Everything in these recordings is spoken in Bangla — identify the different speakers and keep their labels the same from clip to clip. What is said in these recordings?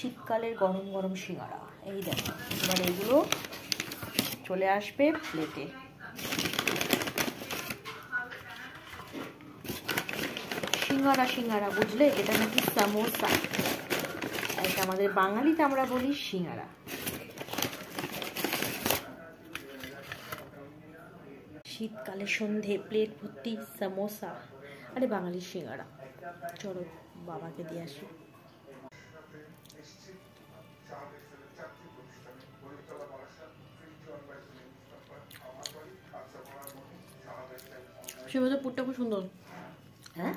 Speaker 1: শীতকালের গরম গরম সিঙ্গারা। এই দেখো, এবার এগুলো চলে আসবে প্লেটে। সিঙ্গারা সিঙ্গারা বুঝলে, এটা নাকি সামোসা, এটা আমাদের বাঙালিতে আমরা বলি সিঙ্গারা। শীতকালে সন্ধে, প্লেট ভর্তি সামোসা, আরে বাঙালির সিঙ্গারা। চলো বাবাকে দিয়ে আসি। সে ভেতরে পুরটা খুব সুন্দর। হ্যাঁ,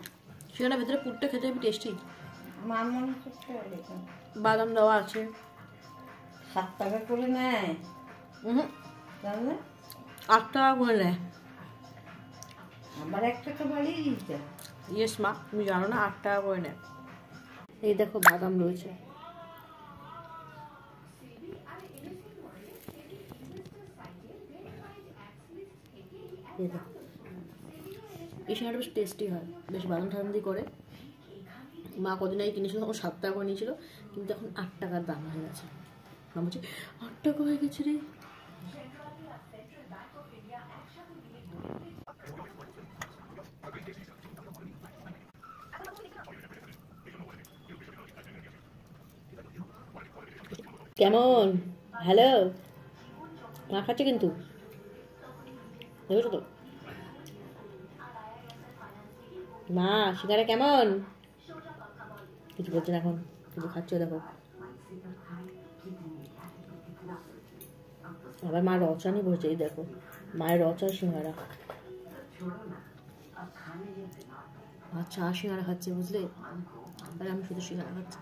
Speaker 1: সেখানে ভেতরে পুরটা খেতে খুব টেস্টি। বাদাম দেওয়া আছে।
Speaker 2: 7 টাকা করে নেয়।
Speaker 1: 8 টাকা করে নেয়।
Speaker 2: আবার 1 টাকা বাড়িয়ে দিতে।
Speaker 1: ইয়েস মা, তুমি জানো না 8 টাকা করে নেয়। এই দেখো বাদাম রয়েছে। এই সিঙ্গারাটা বেশ টেস্টি হয়, বেশ বাদাম ঠাদাম দিয়ে করে। মা কদিন আগে কিনেছিল, তখন 7 টাকা করে নিয়েছিল, কিন্তু এখন 8 টাকার দাম হয়ে গেছে। মা বলছে 8 টাকা হয়ে গেছে রে। কেমন? হ্যালো, মা খাচ্ছে কিন্তু, দেখেছো তো মা সিঙ্গারা কেমন? কিছু বলছে না এখন, কিন্তু খাচ্ছে। দেখো আবার মা রচা নিয়ে বসেছে। এই দেখো মায়ের রচার সিঙ্গারা। আচ্ছা, সিঙ্গারা খাচ্ছে বুঝলে, আর আমি শুধু সিঙ্গারা খাচ্ছি।